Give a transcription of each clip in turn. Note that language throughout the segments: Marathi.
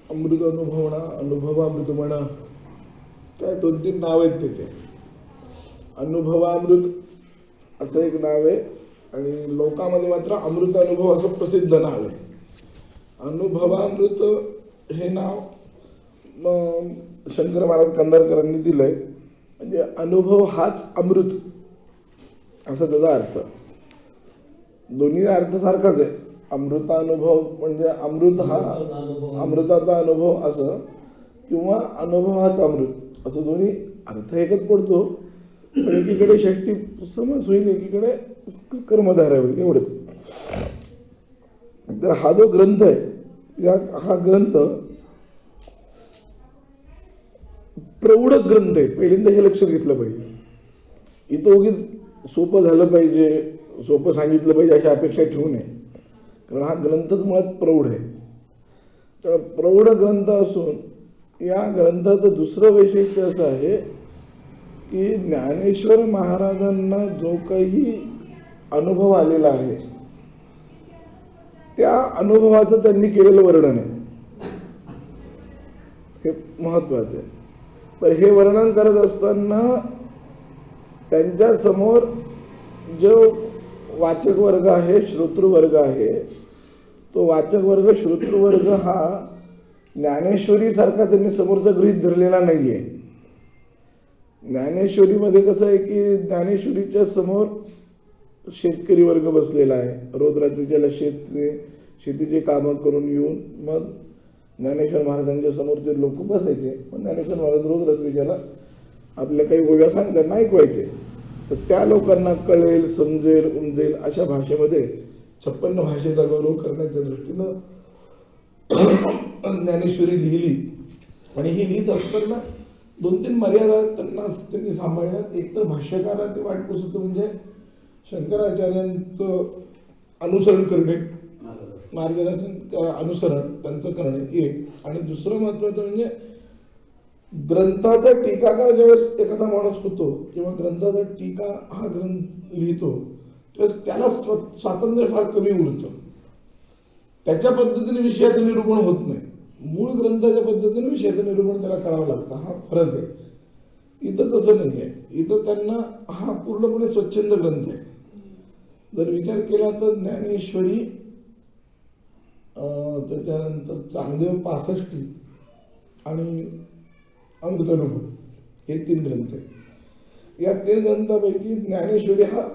अमृत अनुभव म्हणा, अनुभवामृत म्हणा, काय 2-3 नाव आहेत त्याचे. अनुभवामृत असं एक नाव आहे आणि लोकांमध्ये मात्र अमृत अनुभव असं प्रसिद्ध नाव आहे. अनुभवामृत हे नाव शंकर महाराज कंधारकरांनी दिलंय. म्हणजे अनुभव हाच अमृत असा त्याचा अर्थ. दोन्ही अर्थ सारखाच आहे. अमृतानुभव म्हणजे अमृत हा अमृताचा अनुभव असं, किंवा अनुभव हाच अमृत असं, दोन्ही अर्थ एकच पडतो. पण एकीकडे षष्टी समज होईल, एकीकडे कर्मधारय होईल, एवढंच. तर हा जो ग्रंथ आहे, हा ग्रंथ प्रौढ ग्रंथ आहे. पहिल्यांदा हे लक्षात घेतलं पाहिजे. इथं उगीच सोपं झालं पाहिजे, सोपं सांगितलं पाहिजे अशी अपेक्षा ठेवू नये. कारण हा ग्रंथच मुळात प्रौढ आहे. तर प्रौढ ग्रंथ असून या ग्रंथाचं दुसरं वैशिष्ट्य असं आहे की ज्ञानेश्वर महाराजांना जो काही अनुभव आलेला आहे त्या अनुभवाचं त्यांनी केलेलं वर्णन आहे. हे महत्वाचं आहे. तर हे वर्णन करत असताना त्यांच्या समोर जो वाचक वर्ग आहे, श्रोतृवर्ग आहे, तो वाचक वर्ग, श्रोतृवर्ग हा ज्ञानेश्वरी सारखा त्यांनी समोरचा गृहीत धरलेला नाहीये. ज्ञानेश्वरीमध्ये कसं आहे की ज्ञानेश्वरीच्या समोर शेतकरी वर्ग बसलेला आहे. रोज रात्रीच्याला शेतीचे कामं करून येऊन मग ज्ञानेश्वर महाराजांच्या समोर जे लोक बसायचे. पण ज्ञानेश्वर महाराज रोज रात्रीच्याला आपल्या काही गोव्या सांगतात, नाही ऐकवायचे. तर त्या लोकांना कळेल, समजेल, उमजेल अशा भाषेमध्ये 56 भाषेचा गौरव करण्याच्या दृष्टीनं ज्ञानेश्वरी लिहिली. आणि ही लिहित असताना 2-3 मर्यादा त्यांनी सांभाळण्यात. एक तर भाष्यकाराची वाट पुसतो म्हणजे शंकराचार्यांचं अनुसरण करणे, मार्गदर्शन अनुसरण त्यांचं करणे एक. आणि दुसरं महत्वाचं म्हणजे ग्रंथाचा टीकाकार ज्यावेळेस एखादा माणूस होतो किंवा ग्रंथाचा टीका हा ग्रंथ लिहितो त्यावेळेस त्याला स्वातंत्र्य फार कमी उरतं. त्याच्या पद्धतीने विषयाचं निरूपण होत नाही. मूळ ग्रंथाच्या पद्धतीने विषयाचं निरूपण त्याला करावं लागतं. हा फरक आहे. इथं तसं नाही आहे. इथं त्यांना हा पूर्णपणे स्वच्छंद ग्रंथ आहे. जर विचार केला तर ज्ञानेश्वरी, त्याच्यानंतर चांगदेव 65 आणि अमृतानुभव हे 3 ग्रंथ आहेत. या 3 ग्रंथापैकी ज्ञानेश्वरी हा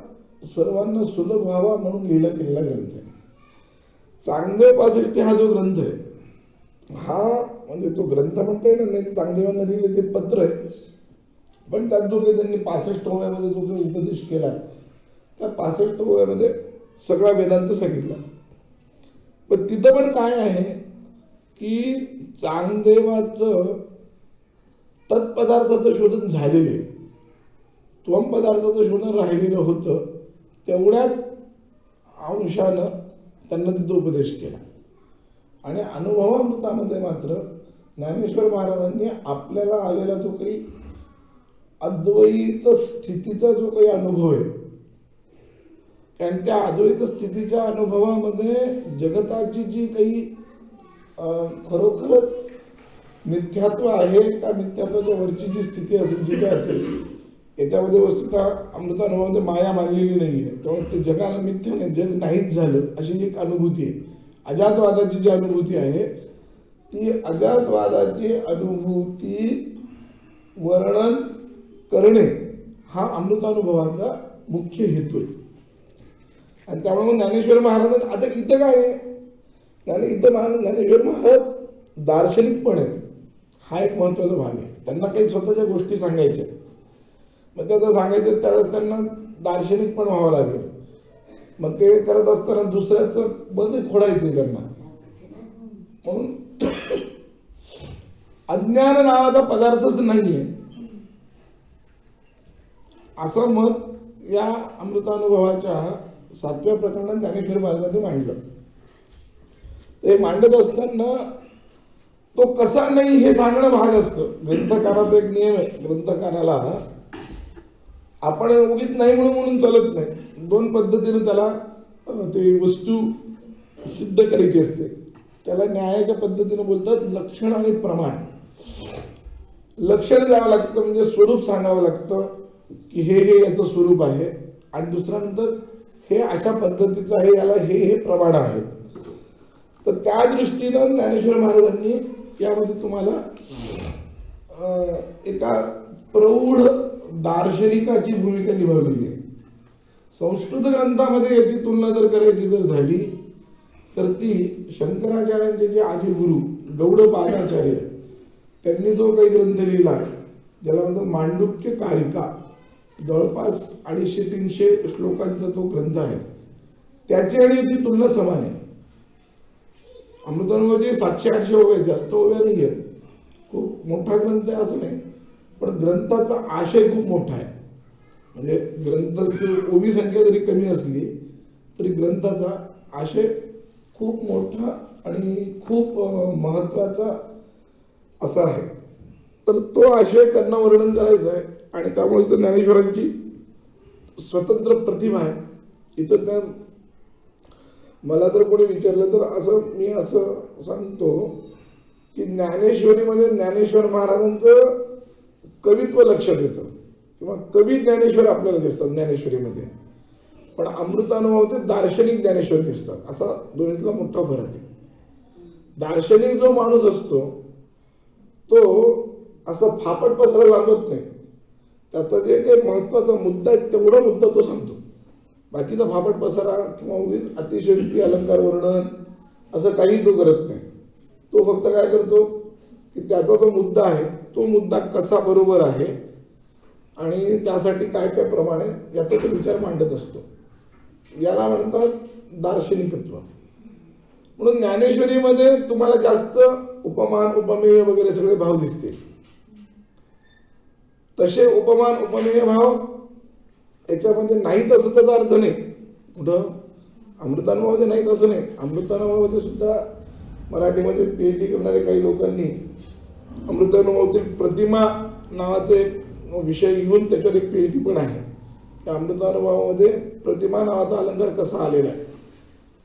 सर्वांना सुलभ व्हावा म्हणून लिहिला गेलेला ग्रंथ आहे. चांगदेव 65 हा जो ग्रंथ आहे हा म्हणजे तो ग्रंथ म्हणता येणार नाही, चांगदेवांना लिहिले ते पत्र आहे. पण त्यात जो काही त्यांनी 65 ओव्यामध्ये जो काही उपदेश केला त्या 65 ओव्यामध्ये सगळा वेदांत सांगितला. पण तिथं पण काय आहे की चांगदेवाचं तत्पदार्थाचं शोधन झालेलं आहे, त्वम पदार्थाचं शोधन राहिलेलं होतं. तेवढ्याच अंशानं त्यांना तिथं उपदेश केला. आणि अनुभवामृतामध्ये मात्र ज्ञानेश्वर महाराजांनी आपल्याला आलेला जो काही अद्वैत स्थितीचा जो काही अनुभव आहे, कारण त्या अद्वैत स्थितीच्या अनुभवामध्ये जगताची जी काही खरोखरच मिथ्यात्व आहे, त्या मिथ्यात्वाच्या वरची जी स्थिती असेल, जी काय असेल, याच्यामध्ये वस्तुतः अमृतानुभवामध्ये माया मानलेली नाहीये. त्यामुळे ते जगाला मिथ्या नाही, जग नाहीच झालं अशी जी एक अनुभूती आहे, अजातवादाची जी अनुभूती आहे, ती अजातवादाची अनुभूती वर्णन करणे हा अमृतानुभवाचा मुख्य हेतू आहे. आणि त्यामुळे ज्ञानेश्वर महाराज आता इथं काय आहे, इथं ज्ञानेश्वर महाराज दार्शनिक पण आहेत. हा एक महत्वाचा भाग आहे. त्यांना काही स्वतःच्या गोष्टी सांगायच्या, मग त्या सांगायचं त्यावेळेस त्यांना दार्शनिक पण व्हावं लागेल. मग ते करत असताना दुसऱ्याचं बदल खोडायचं त्यांना. म्हणून अज्ञान नावाचा पदार्थच नाहीये असं मत या अमृतानुभवाच्या 7व्या प्रकरणात ज्ञानेश्वर महाराजांनी मांडलं. ते मांडत असताना तो कसा नाही हे सांगणं भाग असतं. ग्रंथकाराचा एक नियम आहे, ग्रंथकाराला आपण उगीच नाही म्हणून चालत नाही. 2 पद्धतीने त्याला ते वस्तू सिद्ध करायची असते. त्याला न्यायाच्या पद्धतीने बोलतात लक्षण आणि प्रमाण. लक्षण द्यावं लागतं म्हणजे स्वरूप सांगावं लागतं की हे याचं स्वरूप आहे, आणि दुसरं नंतर हे अशा पद्धतीचं आहे, याला हे प्रमाण आहे. तर त्या दृष्टीनं ज्ञानेश्वर महाराजांनी यामध्ये तुम्हाला एका प्रौढ दार्शनिकाची भूमिका निभावलेली आहे. संस्कृत ग्रंथामध्ये याची तुलना जर करायची जर झाली तर ती शंकराचार्यांचे जे आजी गुरु गौडपादाचार्य त्यांनी जो काही ग्रंथ लिहिला आहे ज्याला म्हणतात मांडुक्य कारिका, जवळपास 250-300 श्लोकांचा तो ग्रंथ आहे, त्याची आणि याची तुलना समान आहे. अमृतानुभवाचे 700-800 ओव्या, जास्त ओव्या नाही आहेत, खूप मोठा ग्रंथ आहे असं नाही, पण ग्रंथाचा आशय खूप मोठा आहे. म्हणजे ग्रंथाची ओवी संख्या जरी कमी असली तरी ग्रंथाचा आशय खूप मोठा आणि खूप महत्वाचा असा आहे. तर तो आशय त्यांना वर्णन करायचा आहे, आणि त्यामुळे तर ज्ञानेश्वरांची स्वतंत्र प्रतिभा आहे. इथं त्या मला जर कोणी विचारलं तर मी असं सांगतो की ज्ञानेश्वरीमध्ये ज्ञानेश्वर महाराजांचं कवित्व लक्षात येतं किंवा कवी ज्ञानेश्वर आपल्याला दिसतात ज्ञानेश्वरीमध्ये, पण अमृतानुभवाचे दार्शनिक ज्ञानेश्वर दिसतात. असा दोन्हीतला मोठा फरक आहे. दार्शनिक जो माणूस असतो तो असं फापट पसरा लागत नाही, त्याचा जे काही महत्वाचा मुद्दा आहे तेवढा मुद्दा तो सांगतो. बाकीचा फापट पसारा किंवा उगीच अतिशयोक्ती अलंकार वर्णन असं काही तो करत नाही. तो फक्त काय करतो की त्याचा जो मुद्दा आहे तो मुद्दा कसा बरोबर आहे आणि त्यासाठी काय काय प्रमाण आहे याचा तो विचार मांडत असतो. याला म्हणतात दार्शनिकत्व. म्हणून ज्ञानेश्वरीमध्ये तुम्हाला जास्त उपमान उपमेय वगैरे सगळे भाव दिसतील. तसे उपमान उपमेय भाव याच्यामध्ये नाहीत असं त्याचा अर्थ नाही. कुठं अमृतानुभवामध्ये नाहीत असं नाही. अमृतानुभवामध्ये सुद्धा मराठीमध्ये PhD करणारे काही लोकांनी अमृतानुभवातील प्रतिमा नावाचे एक विषय घेऊन त्याच्यावर एक PhD पण आहे. त्या अमृतानुभवामध्ये प्रतिमा नावाचा अलंकार कसा आलेला आहे,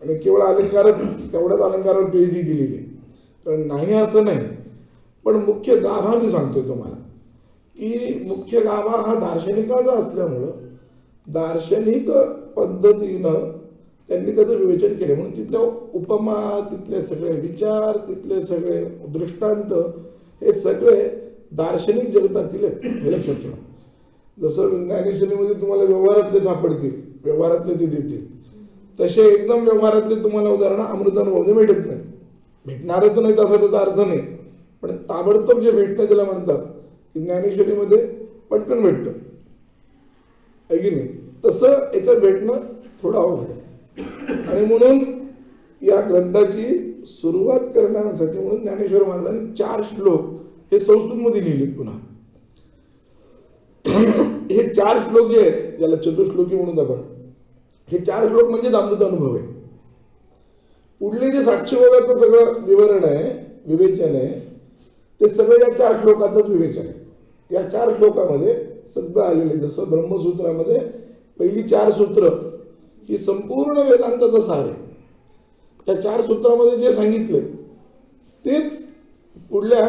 आणि केवळ अलंकारच तेवढ्याच अलंकारावर PhD केलेली आहे. तर नाही असं नाही, पण मुख्य गाभा मी सांगतोय तुम्हाला की मुख्य गाभा हा दार्शनिकाचा असल्यामुळं दार्शनिक पद्धतीनं त्यांनी त्याचं विवेचन केले. म्हणून तिथल्या उपमा, तिथले सगळे विचार, तिथले सगळे दृष्टांत हे सगळे दार्शनिक जगतातील हे लक्षात ठेवा. जसं ज्ञानेश्वरीमध्ये तुम्हाला व्यवहारातले सापडतील, व्यवहारातले ते देतील, तसे एकदम व्यवहारातले तुम्हाला उदाहरणं अमृतानुभवामध्ये भेटत नाही. भेटणारच नाही तसा त्याचा अर्थ नाही, पण ताबडतोब जे भेटणं ज्याला म्हणतात की ज्ञानेश्वरीमध्ये पटकन भेटतं आहे की नाही, तसं याच्यात भेटणं थोडं अवघड आहे. आणि म्हणून या ग्रंथाची सुरुवात करण्यासाठी म्हणून ज्ञानेश्वर महाराजांनी 4 श्लोक हे संस्कृतमध्ये लिहिलेत. पुन्हा हे 4 श्लोक जे आहेत ज्याला चतुश्लोकी म्हणून आपण, हे 4 श्लोक म्हणजे अमृतानुभव आहे. पुढले जे 700 ओव्याचं सगळं विवरण आहे, विवेचन आहे, ते सगळं या 4 श्लोकाचंच विवेचन आहे. या 4 श्लोकामध्ये सगळं आलेलं. जसं ब्रह्मसूत्रामध्ये पहिली 4 सूत्र ही संपूर्ण वेदांताचा सार आहे. त्या 4 सूत्रामध्ये जे सांगितले तेच पुढल्या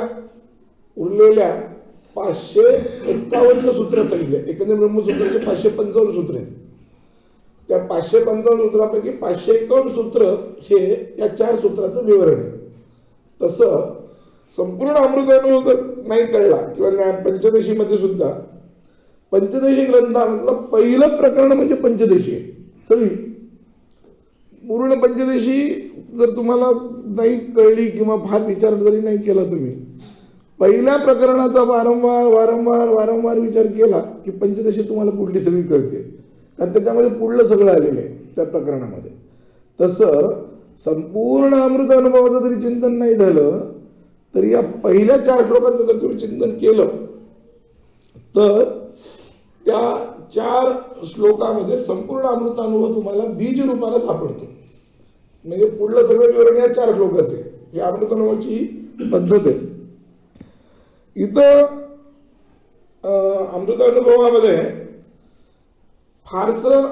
उरलेल्या 551 सूत्र सांगितले. एकंदर ब्रह्मसूत्राचे 555 सूत्र आहेत. त्या 555 सूत्रापैकी 551 सूत्र हे या 4 सूत्राचं विवरण आहे. तसं संपूर्ण अमृतानुभव नाही कळला किंवा पंचदशीमध्ये सुद्धा पंचदशी ग्रंथामधलं पहिलं प्रकरण म्हणजे पंचदशी आहे. सगळी पूर्ण पंचदशी जर तुम्हाला नाही कळली किंवा फार विचार जरी नाही केला तुम्ही, पहिल्या प्रकरणाचा वारंवार वारंवार वारंवार विचार केला की पंचदशी तुम्हाला पुढली सगळी कळते, कारण त्याच्यामध्ये पुढलं सगळं आलेलं आहे त्या प्रकरणामध्ये. तसं संपूर्ण अमृतानुभवाचं जरी चिंतन नाही झालं तरी या पहिल्या 4 श्लोकांचं जर तुम्ही चिंतन केलं तर त्या 4 श्लोकामध्ये संपूर्ण अमृतानुभव तुम्हाला बीज रूपाला सापडतो. म्हणजे पुढलं सगळं विवरण या 4 श्लोकाचे, हे अमृतानुभवाची पद्धत आहे. इथं अमृतानुभवामध्ये फारसं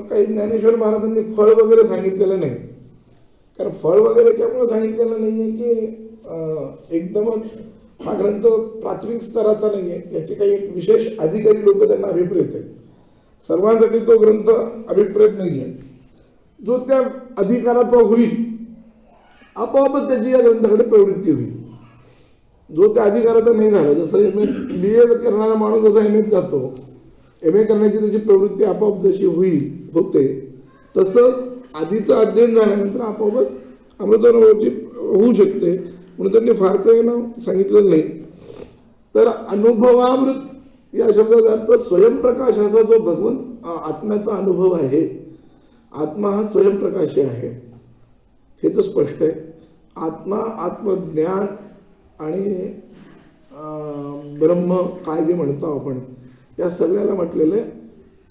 काही ज्ञानेश्वर महाराजांनी फळ वगैरे सांगितलेलं नाही. कारण फळ वगैरे त्यामुळे सांगितलेलं नाहीये की एकदमच हा ग्रंथ प्राथमिक स्तराचा नाहीये, याचे काही एक विशेष अधिकारी लोक त्यांना अभिप्रेत आहेत. सर्वांसाठी तो ग्रंथ अभिप्रेत नाहीये. जो त्या अधिकाराचा होईल आपोआपच त्याची या ग्रंथाकडे प्रवृत्ती होईल. जो त्या अधिकाराचा नाही झाला, जसं BA करणारा माणूस जसा MA जातो, MA करण्याची त्याची प्रवृत्ती आपोआप जशी होते, तसं आधीचं अध्ययन झाल्यानंतर आपोआपच अमृतानुभवाची होऊ शकते. म्हणून त्यांनी फारसं हे नाव सांगितलेलं नाही. तर अनुभवामृत या शब्दाचा अर्थ स्वयंप्रकाशाचा जो भगवंत आत्म्याचा अनुभव आहे, आत्मा हा स्वयंप्रकाशी आहे हे तर स्पष्ट आहे. आत्मा, आत्मज्ञान आणि ब्रह्म काय जे म्हणतो आपण, या सगळ्याला म्हटलेलं आहे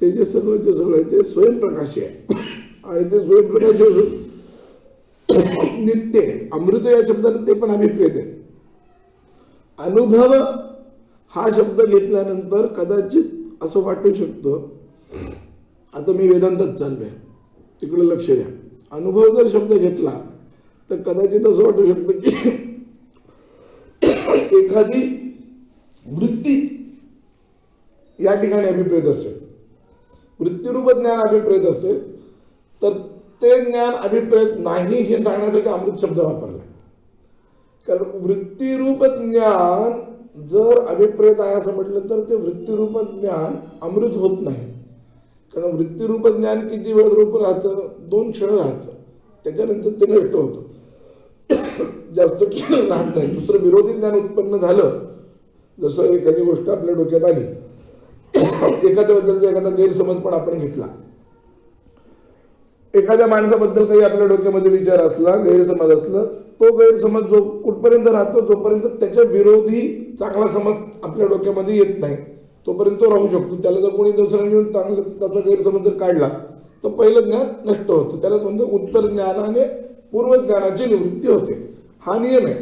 ते जे सगळं आहे ते स्वयंप्रकाशी आहे. आणि ते स्वयंप्रकाशी नित्य अमृत या शब्दाने ते पण अभिप्रेत आहे. अनुभव हा शब्द घेतल्यानंतर कदाचित असं वाटू शकतं, आता मी वेदांतात चाललोय तिकडे लक्ष द्या. अनुभव जर शब्द घेतला तर कदाचित असं वाटू शकतं की एखादी वृत्ती या ठिकाणी अभिप्रेत असेल, वृत्तीरूप ज्ञान अभिप्रेत असेल, तर ते ज्ञान अभिप्रेत नाही हे सांगण्यासाठी अमृत शब्द वापरला. कारण वृत्तीरूप ज्ञान जर अभिप्रेत आहे असं म्हटलं तर ते वृत्तीरूप ज्ञान अमृत होत नाही. कारण वृत्तीरूप ज्ञान किती वेळ रूप राहतं? 2 क्षण राहतं, त्याच्यानंतर ते नष्ट होतं, जास्त क्षण राहत नाही. दुसरं विरोधी ज्ञान उत्पन्न झालं, जसं एखादी गोष्ट आपल्या डोक्यात आली, एखाद्याबद्दलचा एखादा गैरसमज पण आपण घेतला, एखाद्या माणसाबद्दल काही आपल्या डोक्यामध्ये विचार असला, गैरसमज असला, तो गैरसमज जो कुठपर्यंत राहतो, जोपर्यंत त्याच्या विरोधी चांगला समज आपल्या डोक्यामध्ये येत नाही तोपर्यंत तो राहू शकतो. त्याला जर कोणी दुसऱ्याने येऊन चांगलं त्याचा गैरसमज जर काढला तर पहिलं ज्ञान नष्ट होतं. त्याला म्हणतो उत्तर ज्ञानाने पूर्व ज्ञानाची निवृत्ती होते. हा नियम आहे.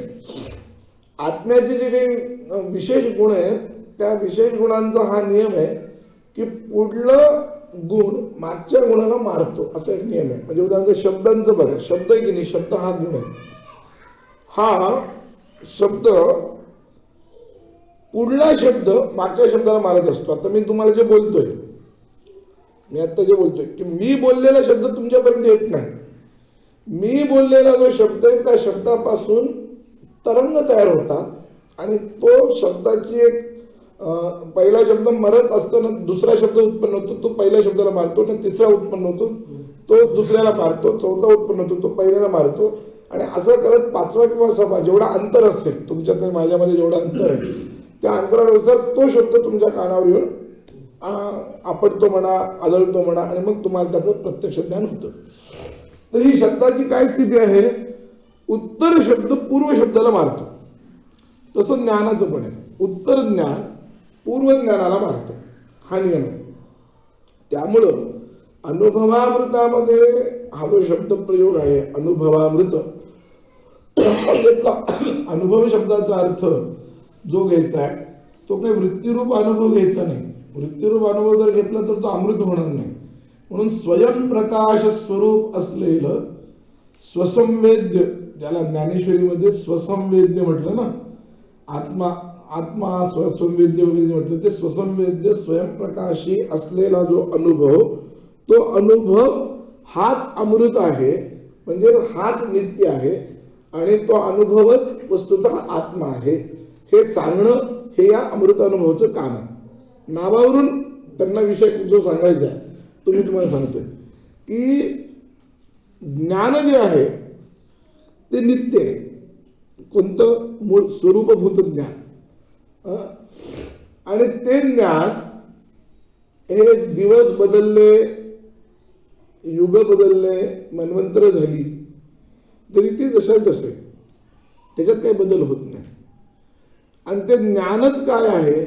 आत्म्याचे जे काही विशेष गुण आहेत त्या विशेष गुणांचा हा नियम आहे की पुढलं गुण मागच्या गुणाला मारतो, असा एक नियम आहे. म्हणजे उदाहरणार्थ शब्दांचं बघा, शब्द आहे की नाही, शब्द हा गुण आहे. हा शब्द पुढला शब्द मागच्या शब्दाला मारत असतो. आता मी तुम्हाला जे बोलतोय, मी आता जे बोलतोय की मी बोललेला शब्द तुमच्यापर्यंत येत नाही. मी बोललेला जो शब्द आहे त्या शब्दापासून तरंग तयार होतात आणि तो शब्दाची एक पहिला शब्द मरत असताना दुसरा शब्द उत्पन्न होतो, तो पहिल्या शब्दाला मारतो, आणि तिसरा उत्पन्न होतो तो दुसऱ्याला मारतो, चौथा उत्पन्न होतो तो पहिल्याला मारतो, आणि असं करत 5वा किंवा 6वा जेवढा अंतर असेल तुमच्यात माझ्यामध्ये जेवढं अंतर आहे त्या अंतरानुसार तो शब्द तुमच्या कानावर येऊन आपटतो म्हणा, आदळतो म्हणा, आणि मग तुम्हाला त्याचं प्रत्यक्ष ज्ञान होतं. तर ही शब्दाची काय स्थिती आहे? उत्तर शब्द पूर्व शब्दाला मारतो. तसं ज्ञानाचं पण आहे. उत्तर ज्ञान पूर्व ज्ञानाला मारतं, हा नियम आहे. त्यामुळं अनुभवामृतामध्ये हा जो शब्द प्रयोग आहे अनुभवामृत, अनुभव शब्दाचा अर्थ जो घ्यायचा आहे तो काही वृत्तीरूप अनुभव घ्यायचा नाही. वृत्तीरूप अनुभव जर घेतला तर तो अमृत होणार नाही. म्हणून स्वयंप्रकाश स्वरूप असलेलं स्वसंवेद्य, ज्याला ज्ञानेश्वरीमध्ये स्वसंवेद्य म्हटलं ना, आत्मा स्वसंवेद्य वगैरे म्हटलं, ते स्वसंवेद्य स्वयंप्रकाशी असलेला जो अनुभव, तो अनुभव हाच अमृत आहे. म्हणजे हाच नित्य आहे आणि तो अनुभवच वस्तुतः आत्मा आहे हे सांगणं हे या अमृत अनुभवाचं काम आहे. नावावरून त्यांना विषय जो सांगायचा आहे तो मी तुम्हाला सांगतोय की ज्ञान जे आहे ते नित्य आहे. कोणतं? मूळ स्वरूपभूत ज्ञान. आणि ते ज्ञान हे दिवस बदलले, युग बदलले, मन्वंतर झाली तरी ते जसं तसे, त्याच्यात काही बदल होत नाही. आणि ते ज्ञानच काय आहे?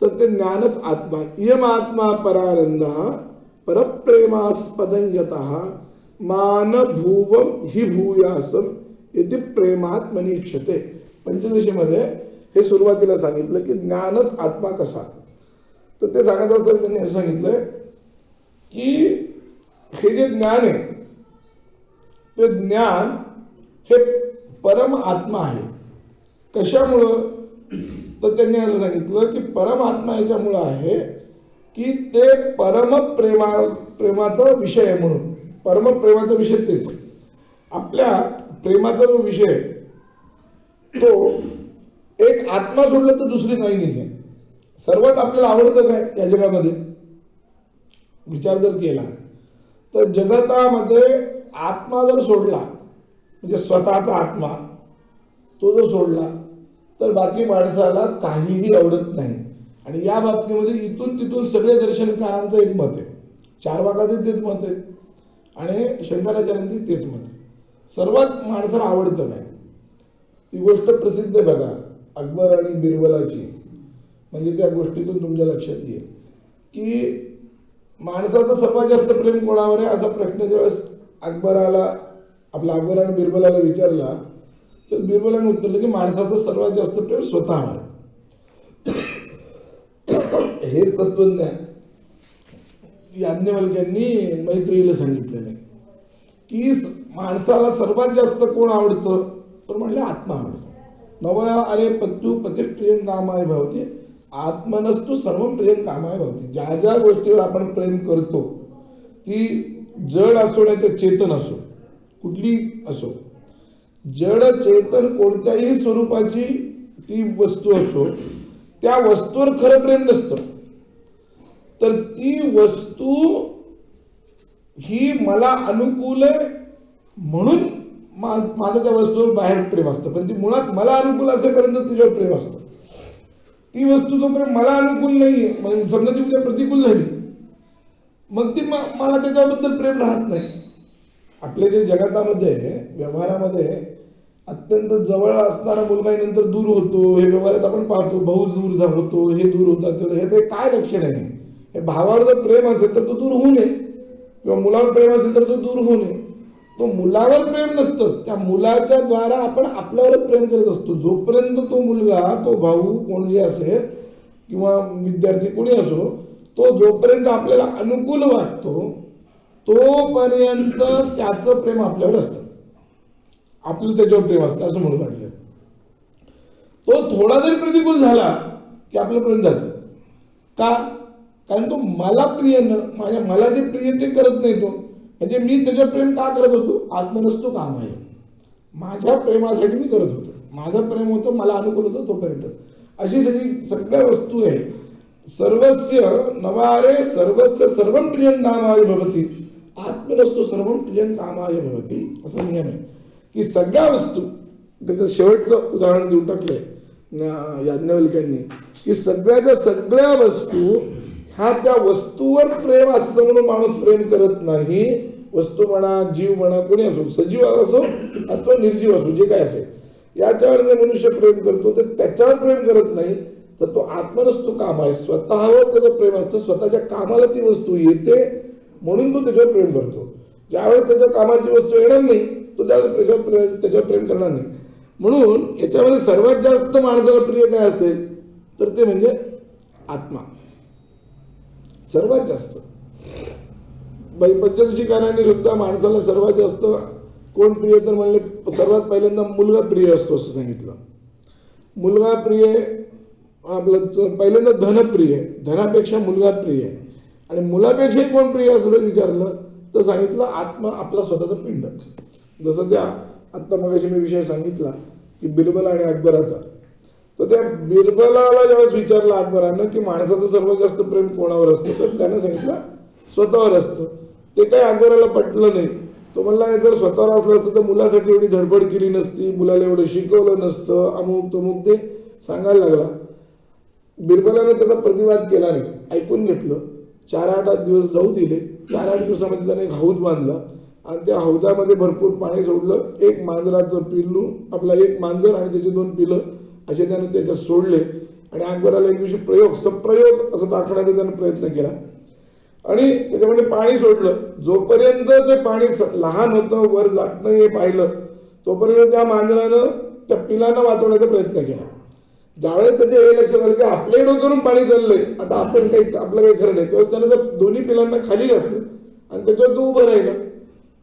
तर ते ज्ञानच आत्मा. इयम आत्मा परानंदः परप्रेमास्पदं यतः मान भुव हि भूयासं इति प्रेमात्मनीक्षते. पंचदशीमध्ये हे सुरुवातीला सांगितलं की ज्ञानच आत्मा कसा. तर ते सांगत असताना त्यांनी असं सांगितलंय की हे जे ज्ञान आहे ते ज्ञान हे परम आत्मा आहे. कशामुळं? तर त्यांनी असं सांगितलं की परमात्मा याच्यामुळं आहे की ते प्रेमाचा विषय आहे. म्हणून परमप्रेमाचा विषय तेच. आपल्या प्रेमाचा जो विषय तो एक आत्मा सोडलं तर दुसरी काही नाही आहे. सर्वात आपल्याला आवडतं काय या जगामध्ये? विचार जर केला तर जगतामध्ये आत्मा जर सोडला, म्हणजे स्वतःचा आत्मा तो जर सोडला तर बाकी माणसाला काहीही आवडत नाही. आणि या बाबतीमध्ये इथून तिथून सगळे दर्शनकारांचं एक मत आहे. चार्वाकाचं तेच मत आहे आणि शंकराचार्यांचं तेच मत आहे. सर्वात माणसाला आवडतं काय? ही गोष्ट प्रसिद्ध आहे बघा, अकबर आणि बिरबलाची. म्हणजे त्या गोष्टीतून तुमच्या लक्षात येईल की माणसाचं सर्वात जास्त प्रेम कोणावर आहे असा प्रश्न ज्यावेळेस अकबर आणि बिरबलाला विचारला तर बिरबलाने उत्तर दिलं की माणसाचं सर्वात जास्त प्रेम स्वतःवर. हेच तत्वज्ञान याज्ञवल्क्यांनी मैत्रेयीला सांगितलेलं आहे की माणसाला सर्वात जास्त कोण आवडतं? तर म्हणले आत्मा आवडतो. नवया अरे पत्तू पती प्रियं कामाय भवती आत्मनस्तु सर्व प्रियं कामाय भवती. ज्या ज्या गोष्टीवर आपण प्रेम करतो ती जड असो नाही तर चेतन असो, कुठली असो, जड चेतन कोणत्याही स्वरूपाची ती वस्तू असो, त्या वस्तूवर खरं प्रेम नसतं. तर ती वस्तू ही मला अनुकूल आहे म्हणून माझं त्या वस्तूवर बाहेर प्रेम असतं, पण ती मुळात मला अनुकूल असेपर्यंत तिच्यावर प्रेम असतं. ती वस्तू जोपर्यंत मला अनुकूल नाहीये, म्हणजे समजा ती उद्या प्रतिकूल झाली, मग ती मला त्याच्याबद्दल प्रेम राहत नाही. आपल्या जे जगतामध्ये व्यवहारामध्ये अत्यंत जवळ असणारा मुलगा नंतर दूर होतो, हे व्यवहारात आपण पाहतो. भाऊ दूर होतो, हे दूर होतात, हे ते काय लक्षण आहे? हे भावावर जर प्रेम असेल तर तो दूर होऊ नये, किंवा मुलावर प्रेम असेल तर तो दूर होऊ नये. तो मुलावर प्रेम नसतंच, त्या मुलाच्या द्वारा आपण आपल्यावर प्रेम करत असतो. जोपर्यंत तो मुलगा, तो भाऊ कोणी असेल किंवा विद्यार्थी कोणी असो, तो जोपर्यंत आपल्याला अनुकूल वाटतो तोपर्यंत त्याचं प्रेम आपल्यावर असतं, आपलं त्याच्यावर प्रेम असतं असं म्हणून काढलं. तो थोडा जरी प्रतिकूल झाला की आपलं प्रेम जातं. का? कारण तो मला प्रिय मला जे प्रिय ते करत नाही तो. म्हणजे मी त्याच्यावर प्रेम का करत होतो? आत्मनस्तु काम आहे, माझ्या प्रेमासाठी मी करत होतो. माझं प्रेम होतं, मला अनुकूल होतं तोपर्यंत. अशी सगळ्या वस्तू आहे. सर्वस्य नवारे सर्वस्य सर्वं प्रियं कामाय भवती आत्मनस्तु सर्वं प्रियं कामाय भवती. असा नियम आहे की सगळ्या वस्तू, त्याचं शेवटचं उदाहरण देऊन टाकलंय याज्ञवल्क्यांनी की सगळ्याच्या सगळ्या वस्तू ह्या त्या वस्तूवर प्रेम असतं म्हणून माणूस प्रेम करत नाही. वस्तू म्हणा, जीव म्हणा, कोणी असो, सजीव असो अथवा निर्जीव असो, जे काय असेल, याच्यावर जे मनुष्य प्रेम करतो ते त्याच्यावर प्रेम करत नाही, तर तो आत्मनस्तु काम आहे. स्वतःवर त्याचं प्रेम असतं, स्वतःच्या कामाला ती वस्तू येते म्हणून तो त्याच्यावर प्रेम करतो. ज्यावेळेस त्याच्या कामाची वस्तू येणार नाही तो त्याच्यावर प्रेम करणार नाही. म्हणून याच्यामध्ये सर्वात जास्त माणसाला प्रिय काय असेल तर ते म्हणजे आत्मा. सर्वात जास्त पंचदशीकारांनी सुद्धा माणसाला सर्वात जास्त कोण प्रिय तर म्हणले, सर्वात पहिल्यांदा मुलगा प्रिय असतो असं सांगितलं. मुलगा प्रिय, आपलं पहिल्यांदा धनप्रिय, धनापेक्षा मुलगा प्रिय, आणि मुलापेक्षाही कोण प्रिय असं जर विचारलं तर सांगितलं आत्मा, आपला स्वतःचा पिंड. जसं त्या आत्ता मगाशी मी विषय सांगितला की बिरबल आणि अकबराचा, तर त्या बिरबलाला ज्यावेळेस विचारलं अकबरानं की माणसाचं सर्वात जास्त प्रेम कोणावर असतं, तर त्यानं सांगितलं स्वतःवर असतं. ते काही अकबराला पटलं नाही. तो म्हणला जर स्वतःवर असलं असतं तर मुलासाठी एवढी धडपड केली नसती, मुलाला एवढं शिकवलं नसतं, अमुक तमुक ते सांगायला लागला. बिरबलानं त्याचा प्रतिवाद केला नाही, ऐकून घेतलं. 4-8 दिवस जाऊ दिले. 4-8 दिवसामध्ये त्याने एक हौद बांधला आणि त्या हौदामध्ये भरपूर पाणी सोडलं. एक मांजराचं पिल्लू, आपला एक मांजर आणि त्याची 2 पिलं असे त्याने त्याच्यात सोडले. आणि अकबराला एक दिवशी सप्रयोग असं दाखवण्याचा त्याने प्रयत्न केला आणि त्याच्यामध्ये पाणी सोडलं. जोपर्यंत ते पाणी लहान होतं, वर जात नाही हे पाहिलं, तोपर्यंत त्या मांजरानं त्या पिलांना वाचवण्याचा प्रयत्न केला. ज्यावेळेस त्याचे हे लक्षात आलं की आपल्या डोक्यावरून पाणी चाललंय, आता आपलं काही खरं नाही, तेव्हा त्यानं त्या दोन्ही पिलांना खाली घातलं आणि त्याच्यावर तो उभं राहिला.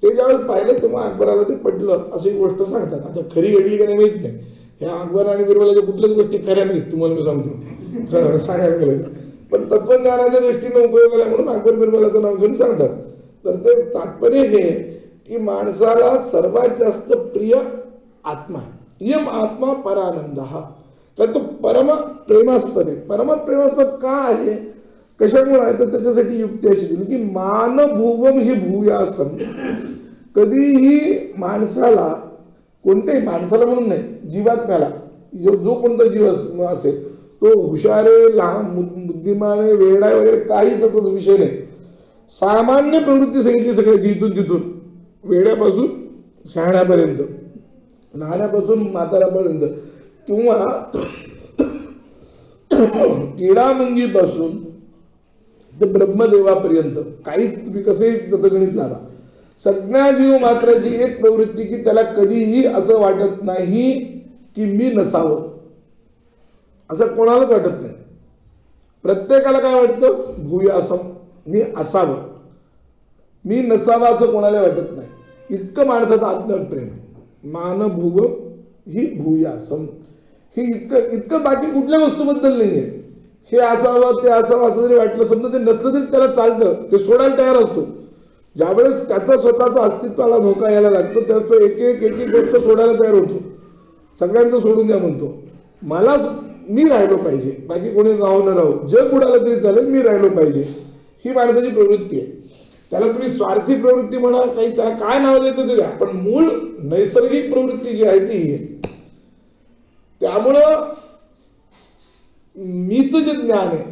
ते ज्यावेळेस पाहिलं तेव्हा अकबराला ते पटलं, अशी गोष्ट सांगतात. आता खरी घडली का नाही माहित नाही, ह्या अकबर आणि बिरबलाच्या कुठल्याच गोष्टी खऱ्या नाहीत, तुम्हाला मी सांगतो खरं सांगायला गेलं. पण तत्वज्ञानाच्या दृष्टीने उपयोग आला म्हणून अकबर बिरबलाचं नाव घेऊन सांगतात. तर ते तात्पर्य हे की माणसाला सर्वात जास्त प्रिय आत्मा, यम आत्मा परानंद हा, तर तो परम प्रेमास्पद आहे. परम प्रेमास्पद का आहे, कशामुळे आहे, तर त्याच्यासाठी युक्ती अशी दिली की मानभुवम ही भूयासम. कधीही माणसाला, कोणत्याही माणसाला म्हणून नाही, जीवात्म्याला, जो कोणता जीव असेल तो हुशार आहे, लहान बुद्धिमान आहे, वेडा आहे वगैरे काही तर तो विषय नाही. सामान्य प्रवृत्ती सांगितली सगळ्याची, इथून तिथून, वेड्यापासून शहाण्यापर्यंत, लहानापासून म्हाताऱ्यापर्यंत, किंवा किडामुंगीपासून ते ब्रह्मदेवापर्यंत, काही तुम्ही कसेही त्याचं गणित लावा. सगळ्या जीव मात्राची एक प्रवृत्ती की त्याला कधीही असं वाटत नाही की मी नसावं, असं कोणालाच वाटत नाही. प्रत्येकाला काय वाटतं, भूयासम, मी असावं, मी नसावं असं कोणाला वाटत नाही. इतकं माणसाचं आत्म्यावर प्रेम आहे. मानभुव ही भूयासम, हे इतकं बाकी कुठल्या वस्तूबद्दल नाहीये. हे असावं ते असावं असं जरी वाटलं, समजा ते नसलं तरी त्याला चालतं, ते सोडायला तयार असतो. ज्यावेळेस त्याचा स्वतःचा अस्तित्वाला धोका यायला लागतो त्यावेळेस तो एक एक गोष्ट सोडायला तयार होतो. सगळ्यांचं सोडून द्या म्हणतो, मला मी राहिलो पाहिजे, बाकी कोणी राहू न राहू, जग बुडालं तरी चालेल, मी राहिलो पाहिजे, ही माणसाची प्रवृत्ती आहे. त्याला तुम्ही स्वार्थी प्रवृत्ती म्हणा, काही त्याला काय नाव द्यायचं ते द्या, पण मूळ नैसर्गिक प्रवृत्ती जी आहे ती ही आहे. त्यामुळं मीच जे ज्ञान आहे,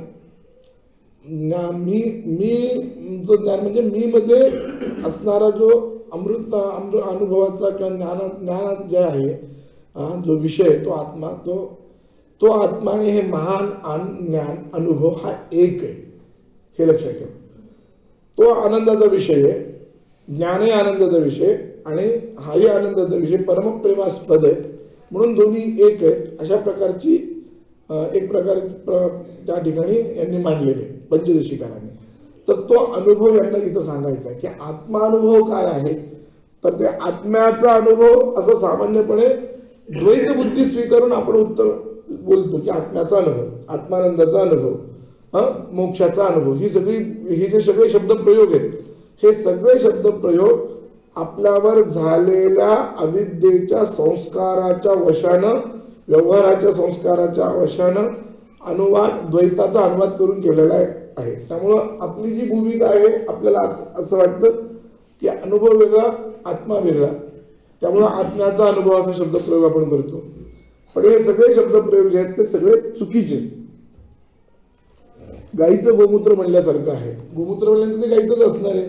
मीचं ज्ञान म्हणजे मी मध्ये असणारा जो अमृत अनुभवाचा किंवा ज्ञानात जे आहे जो विषय, तो आत्मा, तो आत्माने हे महान ज्ञान अनुभव हा एक आहे, हे लक्षात ठेवा. तो आनंदाचा विषय आहे, ज्ञान हे आनंदाचा विषय आणि हाही आनंदाचा विषय परमप्रेमास्पद आहे, म्हणून दोन्ही एक आहेत. अशा प्रकारची एक प्रकारे त्या ठिकाणी यांनी मांडलेले पंचदशीकारांनी. तर तो अनुभव यांना इथं सांगायचा आहे की आत्मानुभव काय आहे, तर ते आत्म्याचा अनुभव असं सामान्यपणे द्वैत बुद्धी स्वीकारून आपण उत्तर बोलतो की आत्म्याचा अनुभव, आत्मानंदाचा अनुभव, मोक्षाचा अनुभव, ही जे सगळे शब्द प्रयोग आहेत, हे सगळे शब्द प्रयोग आपल्यावर झालेल्या अविद्येच्या संस्काराच्या वशानं, व्यवहाराच्या संस्काराच्या वशानं अनुवाद, द्वैताचा अनुवाद करून केलेला आहे. त्यामुळं आपली जी भूमिका आहे, आपल्याला असं वाटतं की अनुभव वेगळा, आत्मा वेगळा, त्यामुळं आत्म्याचा अनुभव असा शब्द प्रयोग आपण करतो. पण हे सगळे शब्द प्रयोग जे आहेत ते सगळे चुकीचे. गाईचं गोमूत्र म्हणल्यासारखं आहे, गोमूत्र म्हणल्यानंतर ते गाईचंच असणार आहे,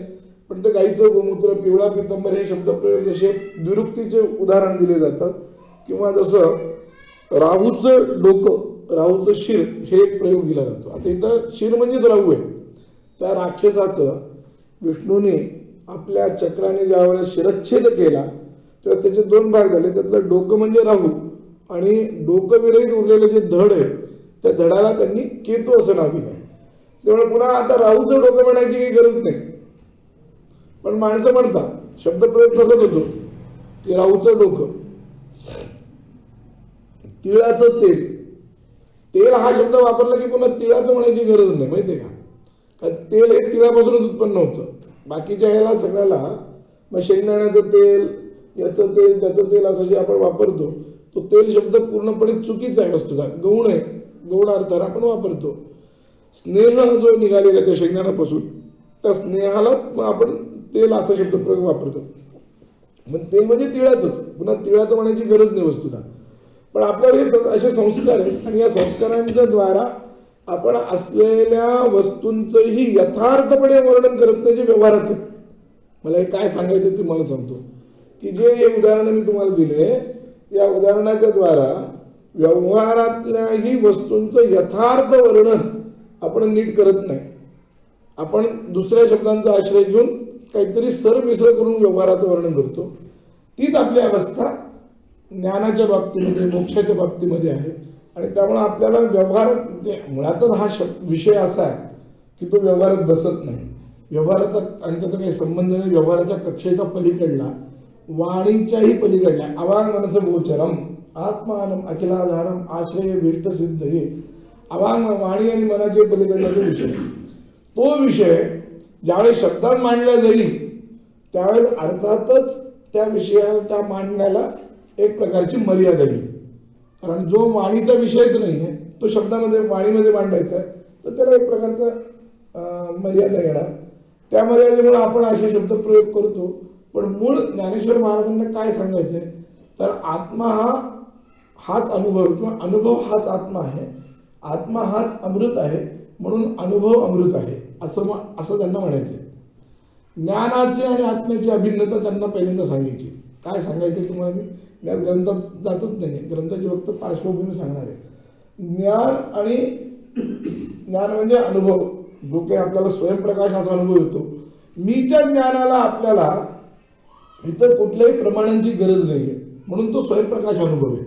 पण ते गाईचं गोमूत्र, पिवळा पितांबर हे शब्द प्रयोग जसे द्विरुक्तीचे उदाहरण दिले जातात, किंवा जसं राहूचं डोकं, राहूचं शिर हे एक प्रयोग दिला जातो. आता इथं शिर म्हणजेच राहू आहे. त्या राक्षसाचं विष्णूने आपल्या चक्राने ज्यावेळेस शिरच्छेद केला तेव्हा त्याचे दोन भाग झाले. त्यातलं डोकं म्हणजे राहू आणि डोकं विरहित उरलेलं जे धड आहे त्या धडाला त्यांनी केतू असं नाव दिलं. त्यामुळे पुन्हा आता राहूचं डोकं म्हणायची काही गरज नाही, पण माणसं म्हणतात, शब्दप्रयोग तसंच होतो की राहूचं डोकं, तिळाचं तेल. तेल हा शब्द वापरला की पुन्हा तिळाचं म्हणायची गरज नाही, माहितीये का? कारण तेल हे तिळापासूनच उत्पन्न होतं. बाकीच्या ह्याला सगळ्याला मग शेंगदाण्याचं तेल, याचं तेल, त्याचं तेल असं जे आपण वापरतो, तो तेल शब्द पूर्णपणे चुकीचा आहे वस्तुतः, गौण आहे. गौण अर्थाने आपण वापरतो. स्नेह जो निघालेला त्या शेंगदाण्यापासून, त्या स्नेहाला आपण तेल असा शब्द प्रयोग वापरतो. मग तेल म्हणजे तिळाचंच, पुन्हा तिळाचं म्हणायची गरज नाही वस्तुतः. पण आपल्यावर हे असे संस्कार आहेत आणि या संस्कारांच्या द्वारा आपण असलेल्या वस्तूंचंही यथार्थपणे वर्णन करत नाही जे व्यवहारात आहे. मला हे काय सांगायचं ते मला सांगतो की जे हे उदाहरण मी तुम्हाला दिले, या उदाहरणाच्या द्वारा व्यवहारातल्याही वस्तूंचं यथार्थ वर्णन आपण नीट करत नाही. आपण दुसऱ्या शब्दांचा आश्रय घेऊन काहीतरी सरमिसळ करून व्यवहाराचं वर्णन करतो. तीच आपली अवस्था ज्ञानाच्या बाबतीमध्ये, मोक्षाच्या बाबतीमध्ये आहे. आणि त्यामुळे आपल्याला व्यवहार, मुळातच हा विषय असा आहे की तो व्यवहारात बसत नाही. व्यवहाराचा आणि त्याचा काही संबंध नाही, व्यवहाराच्या कक्षेचा पलीकडला, वाणीच्याही पलीकडला, अवांग मनस गोचरम आत्मानम अखिलाधारम आश्रय भीष्ट सिद्ध, हे अवांग वाणी आणि मनाचे पलीकडला जो विषय, तो विषय ज्यावेळेस शब्दात मांडला जाईल त्यावेळेस अर्थातच त्या विषयाला, त्या मांडण्याला एक प्रकारची मर्यादा येईल. कारण जो वाणीचा विषयच नाही आहे तो शब्दामध्ये वाणीमध्ये मांडायचा आहे, तर त्याला एक प्रकारचा मर्यादा येणार. त्या मर्यादेमुळे आपण असे शब्द प्रयोग करतो. पण मूळ ज्ञानेश्वर महाराजांना काय सांगायचंय, तर आत्मा हाच अनुभव किंवा अनुभव हाच आत्मा आहे, आत्मा हाच अमृत आहे, म्हणून अनुभव अमृत आहे असं त्यांना म्हणायचंय. ज्ञानाची आणि आत्म्याची अभिन्नता त्यांना पहिल्यांदा सांगायची. काय सांगायचे तुम्हाला मी या ग्रंथात जातच नाही, ग्रंथाची फक्त पार्श्वभूमी सांगणार आहे. ज्ञान म्हणजे अनुभव, जो काही आपल्याला स्वयंप्रकाशाचा अनुभव येतो. मीच्या ज्ञानाला आपल्याला इतर कुठल्याही प्रमाणांची गरज नाहीये, म्हणून तो स्वयंप्रकाश अनुभव आहे.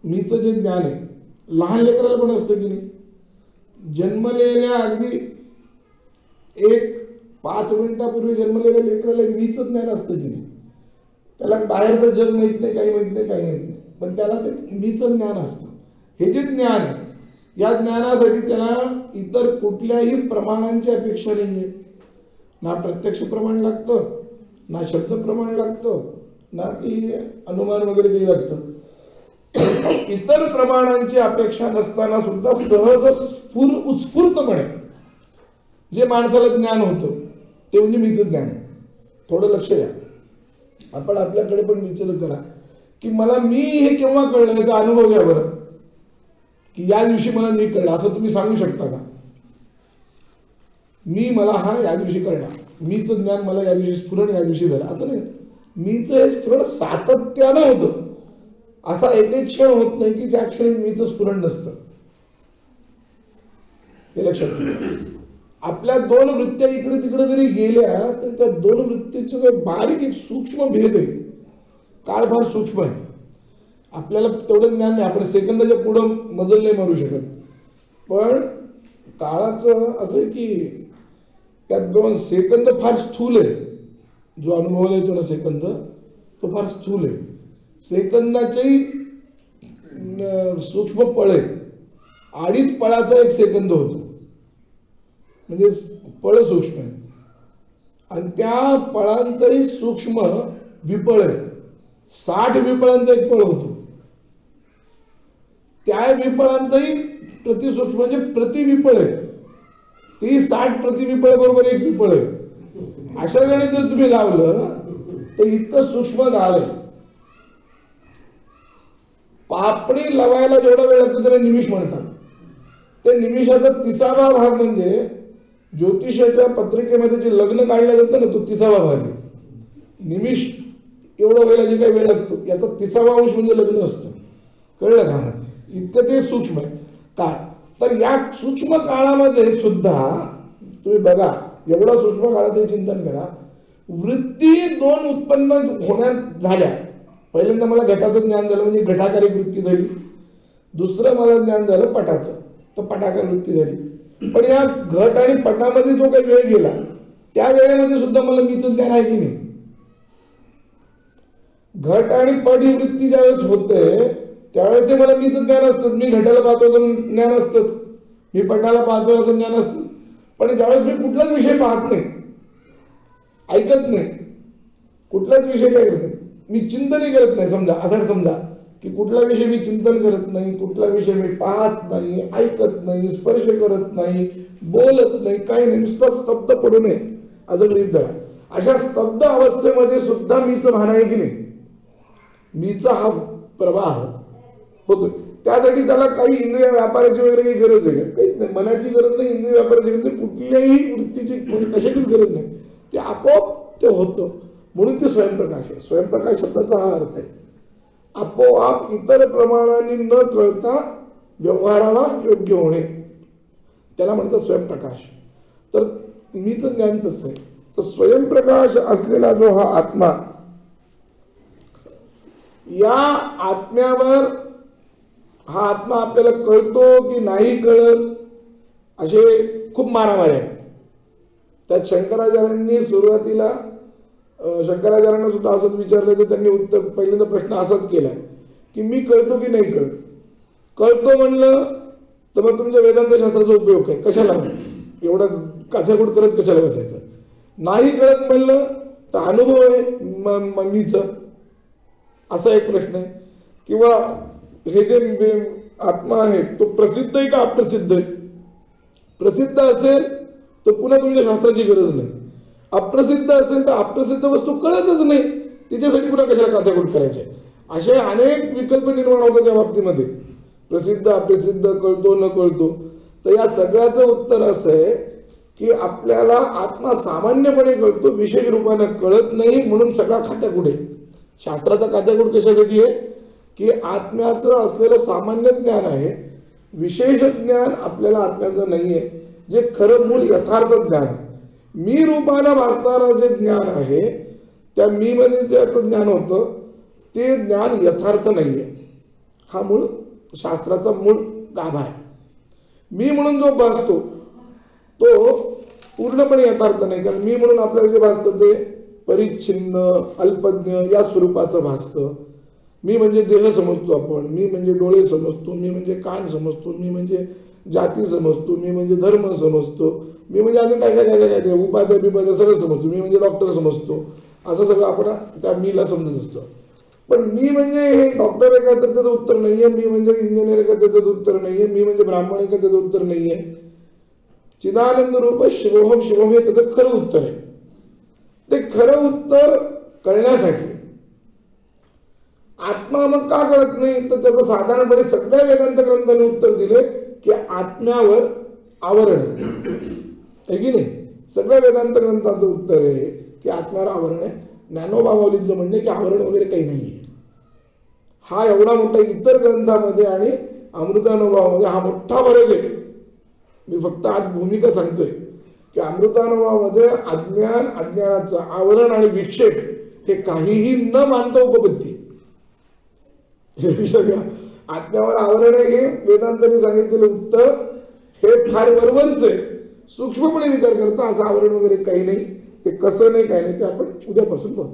मीचं जे ज्ञान आहे, लहान लेकराला पण असतं की नाही, जन्मलेल्या अगदी 5 मिनिटापूर्वी जन्मलेल्या लेकराला मीच ज्ञान असतं की नाही. त्याला बाहेरचं जग माहित नाही, काही माहित नाही, काही माहित नाही, पण त्याला ते मीच ज्ञान असतं. हे जे ज्ञान आहे, या ज्ञानासाठी त्याला इतर कुठल्याही प्रमाणांची अपेक्षा नाहीये. ना प्रत्यक्ष प्रमाण लागतं, ना शब्द प्रमाण लागतं, ना की अनुमान वगैरे काही लागतं. इतर प्रमाणांची अपेक्षा नसताना सुद्धा सहज उत्स्फूर्तपणे जे माणसाला ज्ञान होतं ते म्हणजे मीच ज्ञान. थोडं लक्ष द्या, आपण आपल्याकडे पण विचार करा की मला मी हे केव्हा कळलं, याचा अनुभव घ्या बरं, की या दिवशी मला मी कळलं असं तुम्ही सांगू शकता का? मला हा या दिवशी कळला, मीच ज्ञान मला या दिवशी स्फुरण या दिवशी झालं, असं नाही. मीच हे स्फुरण सातत्यानं होतं. असा एक क्षण होत नाही की ज्या क्षणी मीच स्फुरण नसतं. हे लक्षात घ्या. आपल्या 2 वृत्त्या इकडे तिकडे जरी गेल्या तर त्या 2 वृत्तीचा जो बारीक एक सूक्ष्म भेद आहे, काळ फार सूक्ष्म आहे. आपल्याला तेवढं ज्ञान नाही, आपण सेकंदाच्या पुढं मजल नाही मारू शकत. पण काळाचं असं आहे की त्यात 2 सेकंद फार स्थूल आहे. जो अनुभवला येतो ना सेकंद, तो फार स्थूल आहे. सेकंदाचेही सूक्ष्म पळ आहे. 2.5 पळाचा 1 सेकंद होतो, म्हणजे पळ सूक्ष्म आहे. आणि त्या पळांचंही सूक्ष्म विपळ आहे. 60 विपळांचा 1 पळ होतो. त्या विपळांचंही प्रतिसूक्ष्म म्हणजे प्रतिविपळ आहे. ती 60 प्रतिविपळ बरोबर 1 विपळ आहे. अशा गणित जर तुम्ही लावलं तर इतकं सूक्ष्म झालंय. पापणी लावायला जेवढा वेळ लागतो त्याला निमिष म्हणतात. ते निमिषाचा 30वा भाग म्हणजे ज्योतिषाच्या पत्रिकेमध्ये जे लग्न काढलं जातं ना, तो 30वा भाग आहे. निमिष एवढा वेळ जे काही वेळ लागतो याचा 30वा अंश म्हणजे लग्न असतं. कळलं का? इतकं ते सूक्ष्म आहे काळ. तर या सूक्ष्म काळामध्ये सुद्धा तुम्ही बघा, एवढा सूक्ष्म काळाचं चिंतन करा. वृत्ती 2 उत्पन्न होण्यात झाल्या. पहिल्यांदा मला घटाचं ज्ञान झालं म्हणजे घटाकारी वृत्ती झाली. दुसरं मला ज्ञान झालं पटाचं, तर पटाकार वृत्ती झाली. पण या घट आणि पटामध्ये जो काही वेळ गेला त्या वेळेमध्ये सुद्धा मला मीच ज्ञान आहे की नाही. घट आणि पट ही वृत्ती ज्यावेळेस होते त्यावेळेस ते मला मीच ज्ञान असतं. मी घटाला पाहतो असं ज्ञान असतंच, मी पटाला पाहतो असं ज्ञान असतं. पण ज्यावेळेस मी कुठलाच विषय पाहत नाही, ऐकत नाही, कुठलाच विषय काय करत नाही, मी चिंतनही करत नाही, समजा की कुठला विषय मी चिंतन करत नाही, कुठला विषय मी पाहत नाही, ऐकत नाही, स्पर्श करत नाही, बोलत नाही, काही नाही, नुसतं स्तब्ध पडू नये असं गृहीत धरा. अशा स्तब्ध अवस्थेमध्ये सुद्धा मीच भान आहे की नाही. मीचा हा प्रवाह होतो. त्यासाठी त्याला काही इंद्रिय व्यापाराची वगैरे काही गरज आहे का? काहीच नाही. मनाची गरज नाही, इंद्रिय व्यापाराची गरज नाही, कुठल्याही वृत्तीची कशाचीच गरज नाही. ते आपोआप ते होतं. म्हणून ते स्वयंप्रकाश आहे. स्वयंप्रकाश शब्दाचा हा अर्थ आहे आपोआप इतर प्रमाणांनी न कळता व्यवहाराला योग्य होणे, त्याला म्हणतात स्वयंप्रकाश. तर मीच ज्ञान तसं आहे. तर स्वयंप्रकाश असलेला जो हा आत्मा, या आत्म्यावर हा आत्मा आपल्याला कळतो की नाही कळत असे खूप मारामारी आहे. त्यात शंकराचार्यांनी सुरुवातीला शंकराचार्यांना सुद्धा असंच विचारलं, तर त्यांनी उत्तर पहिल्यांदा प्रश्न असाच केला की मी कळतो की नाही कळत. कळतो म्हणलं तर मग तुमच्या वेदांत शास्त्राचा उपयोग काय, कशाला एवढं काथ्याकूट करत कशाला बसायचं. नाही कळत म्हणलं तर अनुभव आहे मीचा, असा एक प्रश्न आहे. किंवा हे जे आत्मा आहे तो प्रसिद्ध आहे का अप्रसिद्ध आहे. प्रसिद्ध असेल तर पुन्हा तुमच्या शास्त्राची गरज नाही, अप्रसिद्ध असेल तर अप्रसिद्ध वस्तू कळतच नाही, तिच्यासाठी पुन्हा कशाला काथ्याकूट करायचे. असे अनेक विकल्प निर्माण होतात त्या बाबतीमध्ये, प्रसिद्ध अप्रसिद्ध, कळतो न कळतो. तर या सगळ्याचं उत्तर असं आहे की आपल्याला आत्मा सामान्यपणे कळतो, विशेष रूपाने कळत नाही, म्हणून सगळा खात्याकूट आहे. शास्त्राचा खात्याकूट कशासाठी आहे की आत्म्याचं असलेलं सामान्य ज्ञान आहे, विशेष ज्ञान आपल्याला आत्म्याचं नाहीये, जे खरं मूळ यथार्थ ज्ञान आहे. मी रूपानं भासणारं जे ज्ञान आहे, त्या मी मध्ये ज्याचं ज्ञान होतं ते ज्ञान यथार्थ नाहीये. हा मूळ शास्त्राचा मूळ गाभा आहे. मी म्हणून जो भासतो तो पूर्णपणे यथार्थ नाही, कारण मी म्हणून आपल्याला जे भासतं ते परिच्छिन्न अल्पज्ञ या स्वरूपाचं भासतं. मी म्हणजे देह समजतो आपण, मी म्हणजे डोळे समजतो, मी म्हणजे कान समजतो, मी म्हणजे जाती समजतो, मी म्हणजे धर्म समजतो, मी म्हणजे अजून काय काय काय काय काय उपाध्याय बिपाध्याय सगळं समजतो, मी म्हणजे डॉक्टर समजतो. असं सगळं आपण त्या मीला समजत असतो. पण मी म्हणजे हे डॉक्टर आहे का तर त्याचं उत्तर नाहीये, मी म्हणजे इंजिनियर का त्याचं उत्तर नाहीये, मी म्हणजे ब्राह्मण आहे का त्याचं उत्तर नाहीये. चिदानंद रूप शिवोहम शिवम हे त्याचं खरं उत्तर आहे. ते खरं उत्तर कळण्यासाठी आत्मा मग का कळत नाही, तर त्याचं साधारणपणे सगळ्या वेदांत ग्रंथांनी उत्तर दिले की आत्म्यावर आवरण आहे की नाही. सगळ्या वेदांत ग्रंथाचं उत्तर आहे की आत्म्यावर आवरण आहे. ज्ञानोबा म्हणणे की आवरण वगैरे काही नाहीये. हा एवढा मोठा इतर ग्रंथामध्ये आणि अमृतानुभवामध्ये हा मोठा फरक आहे. मी फक्त आज भूमिका सांगतोय की अमृतानुभवामध्ये अज्ञान, अज्ञानाचं आवरण आणि विक्षेप हे काहीही न मानता उपपत्ती. आत्म्यावर आवरण आहे हे वेदांतांनी सांगितलेलं उत्तर हे फार वरवरच आहे. सूक्ष्मपणे विचार करता असं आवरण वगैरे काही नाही. ते कसं नाही काही नाही ते आपण उद्यापासून बघू.